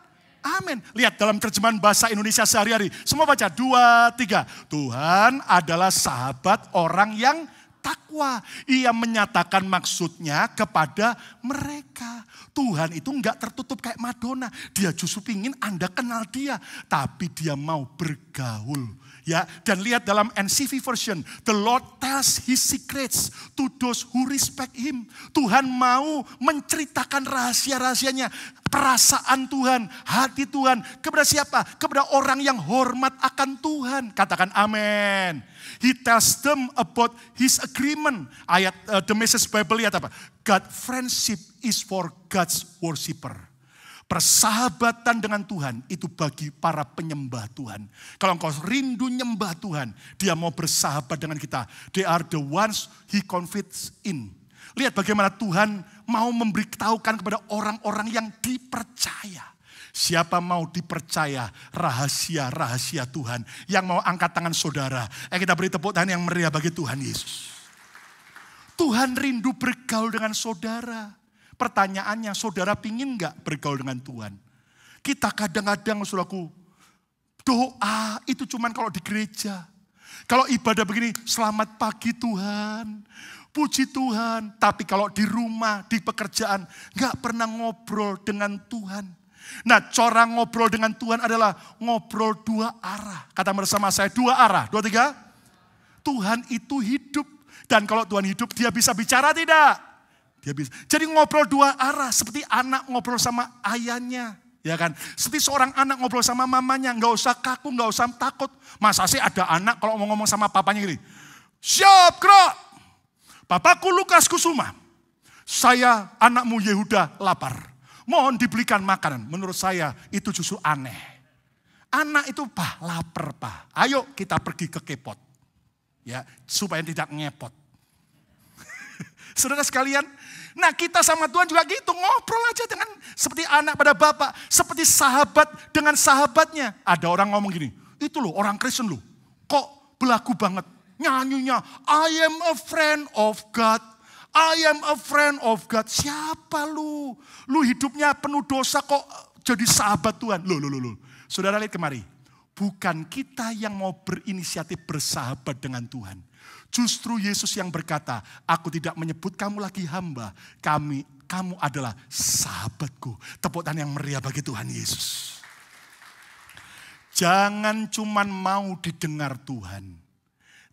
amin. Lihat dalam terjemahan bahasa Indonesia sehari-hari. Semua baca 2, 3. Tuhan adalah sahabat orang yang takwa. Ia menyatakan maksudnya kepada mereka. Tuhan itu enggak tertutup kayak Madonna. Dia justru ingin Anda kenal dia. Tapi dia mau bergaul. Ya, dan lihat dalam NCV version, the Lord tells his secrets to those who respect him. Tuhan mau menceritakan rahasia-rahasianya, perasaan Tuhan, hati Tuhan. Kepada siapa? Kepada orang yang hormat akan Tuhan. Katakan amin. He tells them about his agreement. Ayat The Message Bible lihat apa? God friendship is for God's worshipper. Persahabatan dengan Tuhan itu bagi para penyembah Tuhan. Kalau engkau rindu nyembah Tuhan, dia mau bersahabat dengan kita. They are the ones he confides in. Lihat bagaimana Tuhan mau memberitahukan kepada orang-orang yang dipercaya. Siapa mau dipercaya rahasia-rahasia Tuhan. Yang mau angkat tangan saudara. Kita beri tepuk tangan yang meriah bagi Tuhan Yesus. Tuhan rindu bergaul dengan saudara. Pertanyaannya, saudara pingin gak bergaul dengan Tuhan? Kita kadang-kadang, saudaraku, doa itu cuman kalau di gereja. Kalau ibadah begini, selamat pagi Tuhan, puji Tuhan. Tapi kalau di rumah, di pekerjaan, gak pernah ngobrol dengan Tuhan. Nah, cara ngobrol dengan Tuhan adalah ngobrol 2 arah. Kata bersama saya, 2 arah. 2, 3. Tuhan itu hidup. Dan kalau Tuhan hidup, dia bisa bicara tidak? Dia bisa. Jadi ngobrol 2 arah, seperti anak ngobrol sama ayahnya, ya kan? Seperti seorang anak ngobrol sama mamanya, nggak usah kaku, nggak usah takut. Masa sih ada anak kalau mau ngomong sama papanya gini, siap gerak, papaku Lukas Kusuma, saya anakmu Yehuda lapar, mohon dibelikan makanan. Menurut saya itu justru aneh. Anak itu lapar ayo kita pergi ke kepot, ya supaya tidak ngepot. Saudara sekalian, nah kita sama Tuhan juga gitu, ngobrol aja dengan seperti anak pada bapak, seperti sahabat dengan sahabatnya. Ada orang ngomong gini, itu loh orang Kristen loh, kok belagu banget nyanyinya, I am a friend of God, I am a friend of God. Siapa lu? Lu hidupnya penuh dosa kok jadi sahabat Tuhan. Loh. Saudara lihat kemari, bukan kita yang mau berinisiatif bersahabat dengan Tuhan. Justru Yesus yang berkata, aku tidak menyebut kamu lagi hamba, kamu adalah sahabatku. Tepuk tangan yang meriah bagi Tuhan Yesus. Jangan cuman mau didengar Tuhan,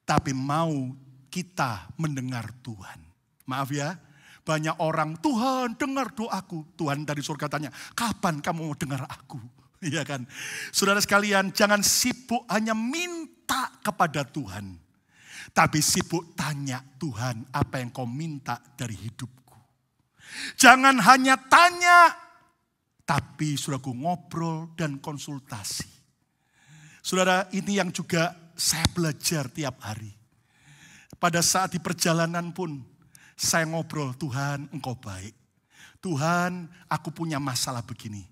tapi mau kita mendengar Tuhan. Maaf ya, banyak orang, Tuhan dengar doaku. Tuhan dari surga tanya, kapan kamu mau dengar aku? Iya kan? Saudara sekalian, jangan sibuk hanya minta kepada Tuhan. Tapi sibuk tanya, Tuhan apa yang kau minta dari hidupku. Jangan hanya tanya, tapi saudaraku ngobrol dan konsultasi. Saudara, ini yang juga saya belajar tiap hari. Pada saat di perjalanan pun saya ngobrol, Tuhan engkau baik. Tuhan aku punya masalah begini.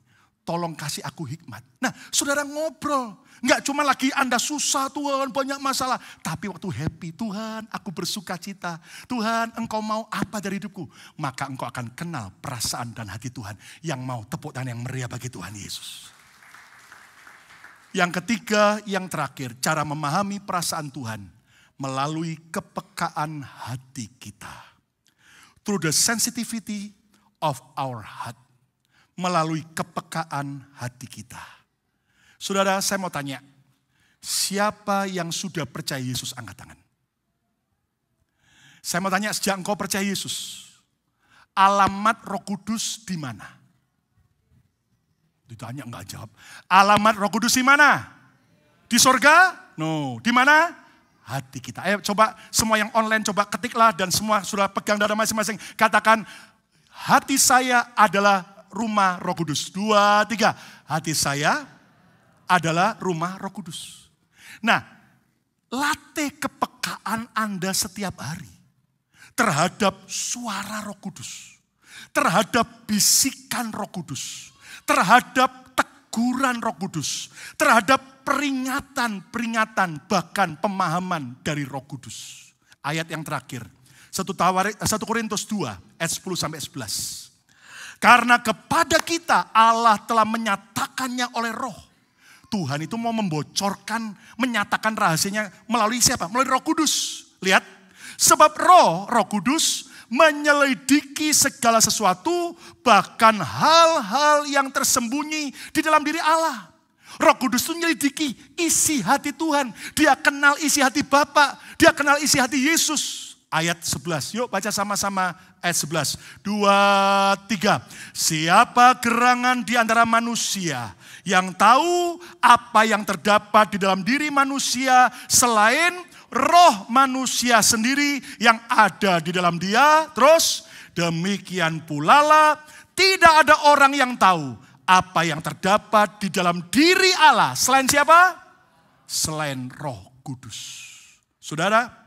Tolong kasih aku hikmat. Nah saudara ngobrol. Enggak cuma lagi Anda susah Tuhan banyak masalah. Tapi waktu happy Tuhan aku bersuka cita. Tuhan engkau mau apa dari hidupku. Maka engkau akan kenal perasaan dan hati Tuhan. Yang mau tepuk tangan yang meriah bagi Tuhan Yesus. Yang ketiga, yang terakhir. Cara memahami perasaan Tuhan. Melalui kepekaan hati kita. Through the sensitivity of our heart. Melalui kepekaan hati kita. Saudara, saya mau tanya, siapa yang sudah percaya Yesus? Angkat tangan. Saya mau tanya, sejak engkau percaya Yesus, alamat Roh Kudus di mana? Ditanya enggak jawab. Alamat Roh Kudus di mana? Di sorga? No. Di mana? Hati kita. Ayo coba semua yang online coba ketiklah dan semua sudah pegang dada masing-masing. Katakan, hati saya adalah rumah Roh Kudus. 2, 3. Hati saya adalah rumah Roh Kudus. Nah, latih kepekaan Anda setiap hari terhadap suara Roh Kudus, terhadap bisikan Roh Kudus, terhadap teguran Roh Kudus, terhadap peringatan, bahkan pemahaman dari Roh Kudus. Ayat yang terakhir, 1 Korintus 2 ayat 10-11. Karena kepada kita Allah telah menyatakannya oleh Roh. Tuhan itu mau membocorkan, menyatakan rahasianya melalui siapa? Melalui Roh Kudus. Lihat, sebab Roh Kudus menyelidiki segala sesuatu, bahkan hal-hal yang tersembunyi di dalam diri Allah. Roh Kudus itu menyelidiki isi hati Tuhan. Dia kenal isi hati Bapa, dia kenal isi hati Yesus. Ayat 11, yuk baca sama-sama ayat 11. 2, 3. Siapa gerangan di antara manusia yang tahu apa yang terdapat di dalam diri manusia selain roh manusia sendiri yang ada di dalam dia? Terus, demikian pula lah tidak ada orang yang tahu apa yang terdapat di dalam diri Allah. Selain siapa? Selain Roh Kudus. Saudara,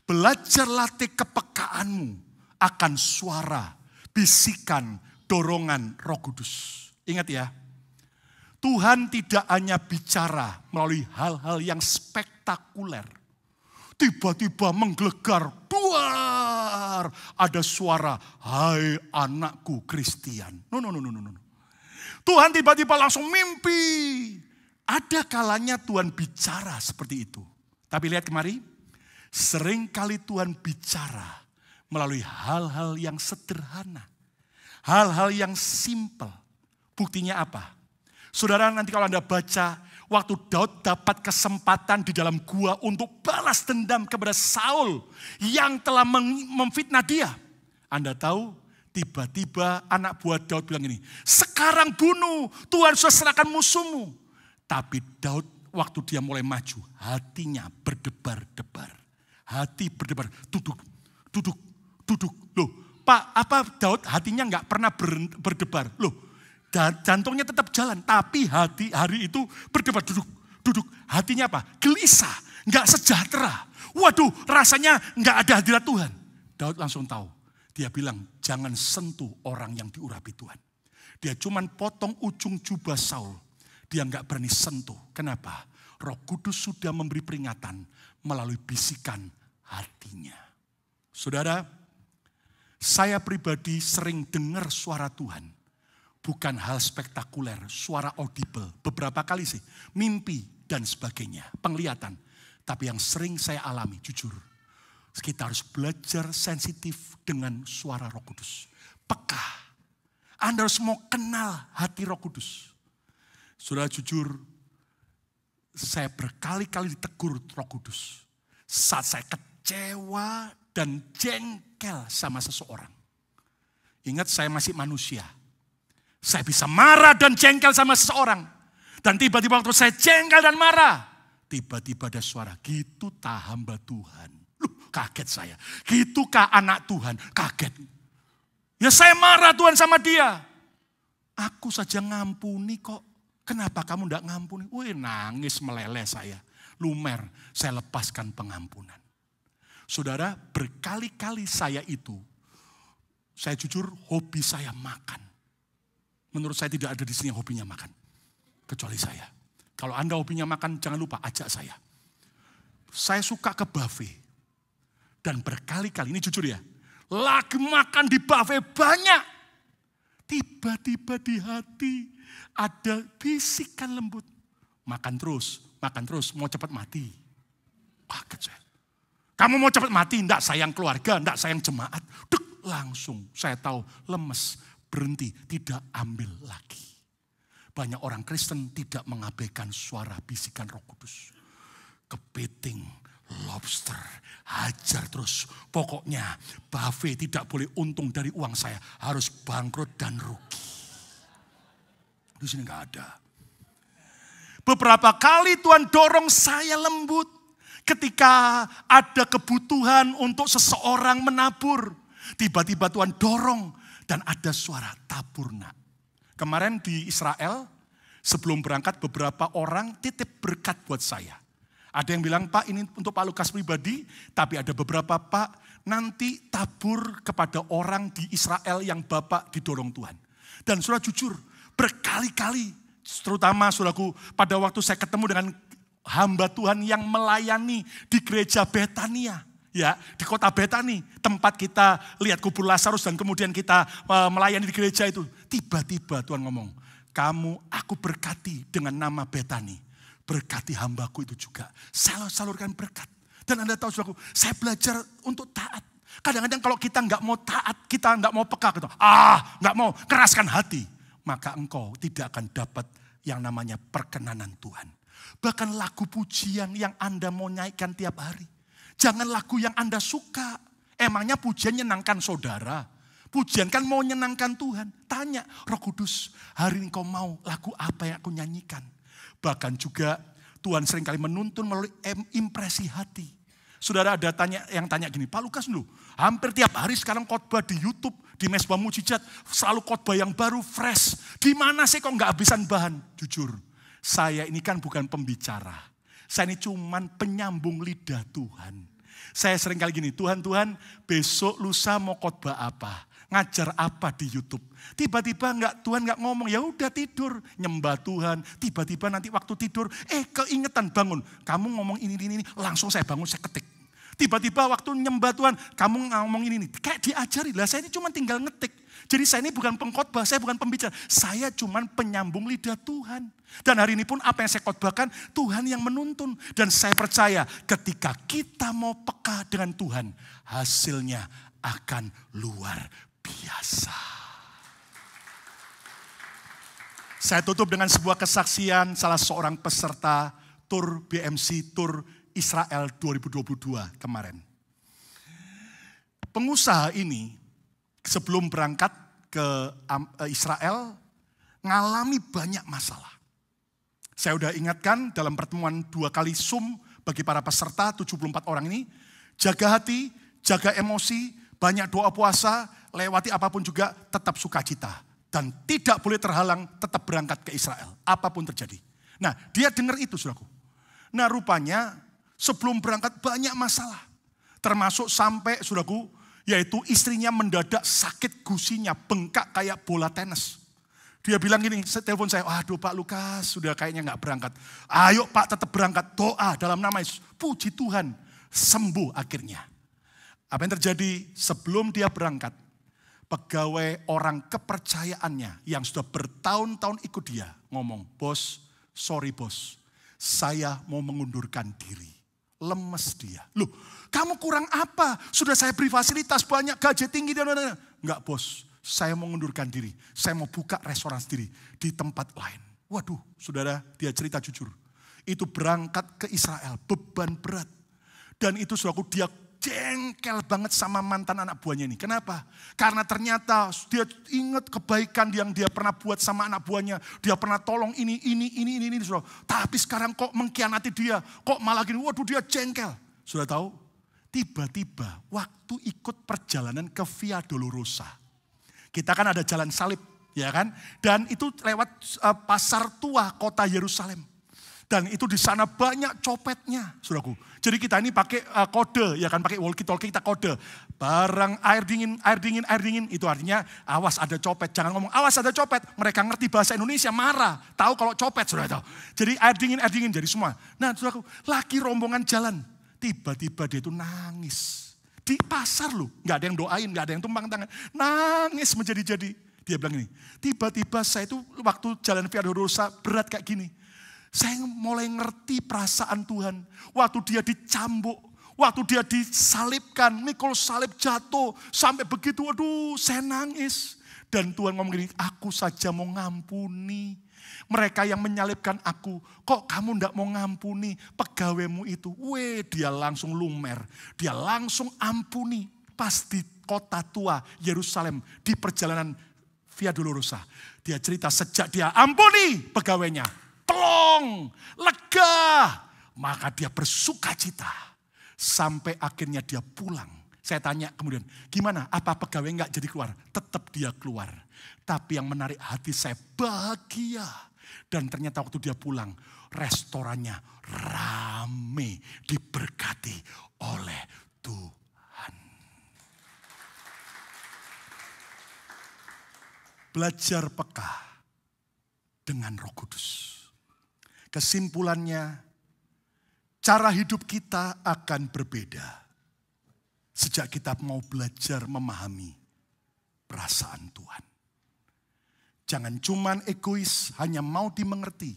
belajar latih kepekaanmu akan suara, bisikan, dorongan Roh Kudus. Ingat ya, Tuhan tidak hanya bicara melalui hal-hal yang spektakuler. Tiba-tiba menggelegar, duar, ada suara, hai anakku Kristian. No. Tuhan tiba-tiba langsung mimpi. Ada kalanya Tuhan bicara seperti itu. Tapi lihat kemari, seringkali Tuhan bicara melalui hal-hal yang sederhana. Hal-hal yang simple. Buktinya apa? Saudara, nanti kalau Anda baca, waktu Daud dapat kesempatan di dalam gua untuk balas dendam kepada Saul yang telah memfitnah dia. Anda tahu, tiba-tiba anak buah Daud bilang ini, sekarang bunuh, Tuhan sudah serahkan musuhmu. Tapi Daud waktu dia mulai maju, hatinya berdebar-debar. Hati berdebar, duduk. Loh, Pak, apa Daud hatinya nggak pernah berdebar? Loh, jantungnya tetap jalan, tapi hari itu berdebar, duduk. Hatinya apa? Gelisah, nggak sejahtera. Waduh, rasanya nggak ada hadirat Tuhan. Daud langsung tahu. Dia bilang, jangan sentuh orang yang diurapi Tuhan. Dia cuman potong ujung jubah Saul. Dia nggak berani sentuh. Kenapa? Roh Kudus sudah memberi peringatan melalui bisikan hatinya. Saudara, saya pribadi sering dengar suara Tuhan. Bukan hal spektakuler, suara audible. Beberapa kali sih, mimpi dan sebagainya, penglihatan. Tapi yang sering saya alami, jujur. Kita harus belajar sensitif dengan suara Roh Kudus. Peka. Anda harus mau kenal hati Roh Kudus. Saudara, jujur, saya berkali-kali ditegur Roh Kudus. Saat saya kecewa dan jengkel sama seseorang. Ingat, saya masih manusia. Saya bisa marah dan jengkel sama seseorang. Dan tiba-tiba waktu saya jengkel dan marah, tiba-tiba ada suara, gitu tak hamba Tuhan. Loh, kaget saya. Gitukah anak Tuhan? Kaget. Ya saya marah Tuhan sama dia. Aku saja ngampuni kok. Kenapa kamu enggak ngampuni? Wih, nangis meleleh saya. Lumer, saya lepaskan pengampunan. Saudara, berkali-kali saya jujur hobi saya makan. Menurut saya tidak ada di sini yang hobinya makan. Kecuali saya. Kalau Anda hobinya makan, jangan lupa ajak saya. Saya suka ke buffet. Dan berkali-kali, ini jujur ya, lagi makan di buffet banyak. Tiba-tiba di hati ada bisikan lembut. Makan terus, mau cepat mati. Kaget saya. Kamu mau cepat mati, enggak sayang keluarga, enggak sayang jemaat. Dek, langsung saya tahu lemes, berhenti, tidak ambil lagi. Banyak orang Kristen tidak mengabaikan suara bisikan Roh Kudus. Kepiting, lobster, hajar terus. Pokoknya buffet tidak boleh untung dari uang saya. Harus bangkrut dan rugi. Di sini nggak ada. Beberapa kali Tuhan dorong saya lembut. Ketika ada kebutuhan untuk seseorang menabur. Tiba-tiba Tuhan dorong. Dan ada suara tabur nak. Kemarin di Israel, sebelum berangkat beberapa orang titip berkat buat saya. Ada yang bilang, Pak ini untuk Pak Lukas pribadi, tapi ada beberapa, Pak nanti tabur kepada orang di Israel yang Bapak didorong Tuhan. Dan saudara jujur, berkali-kali terutama saudaraku pada waktu saya ketemu dengan hamba Tuhan yang melayani di gereja Betania. Ya, di kota Betani, tempat kita lihat kubur Lazarus dan kemudian kita melayani di gereja itu. Tiba-tiba Tuhan ngomong, aku berkati dengan nama Betani. Berkati hambaku itu juga. Saya salurkan berkat. Dan Anda tahu saudaraku, saya belajar untuk taat. Kadang-kadang kalau kita nggak mau taat, kita nggak mau peka, gitu, nggak mau keraskan hati. Maka engkau tidak akan dapat yang namanya perkenanan Tuhan. Bahkan lagu pujian yang Anda mau nyanyikan tiap hari. Jangan lagu yang Anda suka. Emangnya pujian nyenangkan saudara? Pujian kan mau nyenangkan Tuhan. Tanya Roh Kudus, hari ini kau mau lagu apa yang aku nyanyikan? Bahkan juga Tuhan seringkali menuntun melalui impresi hati. Saudara ada yang tanya gini, Pak Lukas dulu, hampir tiap hari sekarang khotbah di YouTube, di Mesbah Mujizat, selalu khotbah yang baru, fresh. Di mana sih kok nggak habisan bahan? Jujur, saya ini kan bukan pembicara. Saya ini cuman penyambung lidah Tuhan. Saya sering kali gini, Tuhan, besok lusa mau khotbah apa? Ngajar apa di YouTube? Tiba-tiba Tuhan nggak ngomong, ya udah tidur, nyembah Tuhan. Tiba-tiba nanti waktu tidur, keingetan bangun. Kamu ngomong ini, langsung saya bangun, saya ketik. Tiba-tiba waktu nyembah Tuhan, kamu ngomong ini, kayak diajari lah. Saya ini cuma tinggal ngetik. Jadi saya ini bukan pengkhotbah, saya bukan pembicara. Saya cuma penyambung lidah Tuhan. Dan hari ini pun apa yang saya khotbahkan, Tuhan yang menuntun. Dan saya percaya ketika kita mau peka dengan Tuhan, hasilnya akan luar biasa. Saya tutup dengan sebuah kesaksian salah seorang peserta tur BMC, tur Israel 2022 kemarin. Pengusaha ini sebelum berangkat ke Israel ngalami banyak masalah. Saya udah ingatkan dalam pertemuan 2 kali Zoom bagi para peserta 74 orang ini. Jaga hati, jaga emosi, banyak doa puasa, lewati apapun juga tetap sukacita. Dan tidak boleh terhalang tetap berangkat ke Israel. Apapun terjadi. Nah dia dengar itu saudaraku. Nah rupanya sebelum berangkat banyak masalah. Termasuk sampai saudaraku, yaitu istrinya mendadak sakit gusinya, bengkak kayak bola tenis. Dia bilang gini, telepon saya, aduh Pak Lukas sudah kayaknya gak berangkat. Ayo Pak tetap berangkat, doa dalam nama Yesus. Puji Tuhan, sembuh akhirnya. Apa yang terjadi sebelum dia berangkat, pegawai orang kepercayaannya yang sudah bertahun-tahun ikut dia ngomong, bos, sorry bos, saya mau mengundurkan diri. Lemes dia. Loh, kamu kurang apa? Sudah saya beri fasilitas banyak, gaji tinggi. Enggak bos, saya mau mengundurkan diri. Saya mau buka restoran sendiri di tempat lain. Waduh, saudara, dia cerita jujur. Itu berangkat ke Israel, beban berat. Dan itu saudaraku, dia jengkel banget sama mantan anak buahnya ini. Kenapa? Karena ternyata dia ingat kebaikan yang dia pernah buat sama anak buahnya. Dia pernah tolong ini. Saudara. Tapi sekarang kok mengkhianati dia. Kok malah gini, waduh dia jengkel. Sudah tahu? Tiba-tiba waktu ikut perjalanan ke Via Dolorosa. Kita kan ada jalan salib, ya kan? Dan itu lewat pasar tua kota Yerusalem. Dan itu di sana banyak copetnya, saudaraku. Jadi kita ini pakai kode, ya kan, pakai walkie-talkie kita kode. Barang air dingin, itu artinya awas ada copet. Jangan ngomong awas ada copet. Mereka ngerti bahasa Indonesia, marah. Tahu kalau copet, saudara tahu. Jadi air dingin, jadi semua. Nah, saudaraku, lagi rombongan jalan. Tiba-tiba dia itu nangis. Di pasar loh, nggak ada yang doain, nggak ada yang tumpang tangan. Nangis menjadi-jadi. Dia bilang ini, tiba-tiba saya itu waktu jalan Via Dolorosa berat kayak gini. Saya mulai ngerti perasaan Tuhan. Waktu dia dicambuk, waktu dia disalibkan, mikul salib jatuh. Sampai begitu, aduh saya nangis. Dan Tuhan ngomong gini, aku saja mau ngampuni mereka yang menyalibkan aku. Kok kamu enggak mau ngampuni pegawaimu itu? Dia langsung lumer. Dia langsung ampuni. Pas di kota tua Yerusalem, di perjalanan Via Dolorosa. Dia cerita sejak dia ampuni pegawainya. Plong, lega. Maka dia bersuka cita. Sampai akhirnya dia pulang. Saya tanya kemudian, gimana? Apa pegawai enggak jadi keluar? Tetap dia keluar. Tapi yang menarik hati saya bahagia. Dan ternyata waktu dia pulang, restorannya rame, diberkati oleh Tuhan. Belajar peka. dengan Roh Kudus. Kesimpulannya, cara hidup kita akan berbeda sejak kita mau belajar memahami perasaan Tuhan. Jangan cuman egois, hanya mau dimengerti.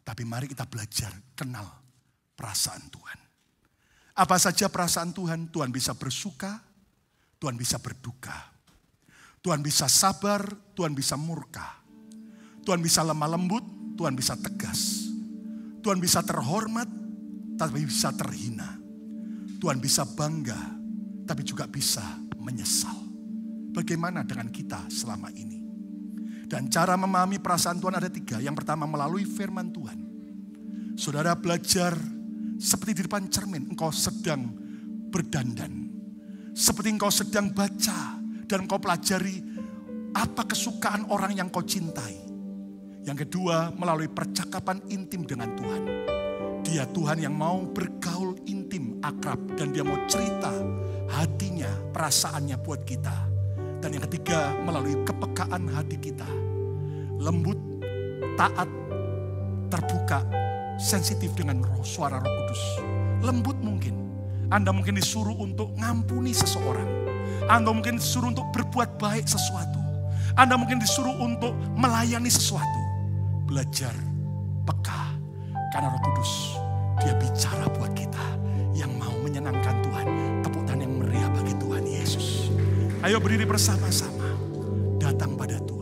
Tapi mari kita belajar kenal perasaan Tuhan. Apa saja perasaan Tuhan? Tuhan bisa bersuka, Tuhan bisa berduka. Tuhan bisa sabar, Tuhan bisa murka. Tuhan bisa lemah lembut, Tuhan bisa tegas. Tuhan bisa terhormat, tapi bisa terhina. Tuhan bisa bangga, tapi juga bisa menyesal. Bagaimana dengan kita selama ini? Dan cara memahami perasaan Tuhan ada 3. Yang pertama melalui firman Tuhan. Saudara belajar seperti di depan cermin, engkau sedang berdandan. Seperti engkau sedang baca dan engkau pelajari apa kesukaan orang yang kau cintai. Yang kedua, melalui percakapan intim dengan Tuhan. Dia Tuhan yang mau bergaul intim, akrab. Dan dia mau cerita hatinya, perasaannya buat kita. Dan yang ketiga, melalui kepekaan hati kita. Lembut, taat, terbuka, sensitif dengan suara Roh Kudus. Lembut mungkin. Anda mungkin disuruh untuk ngampuni seseorang. Anda mungkin disuruh untuk berbuat baik sesuatu. Anda mungkin disuruh untuk melayani sesuatu. Belajar peka, karena Roh Kudus dia bicara buat kita yang mau menyenangkan Tuhan. Tepuk tangan yang meriah bagi Tuhan Yesus. Ayo berdiri bersama-sama, datang pada Tuhan.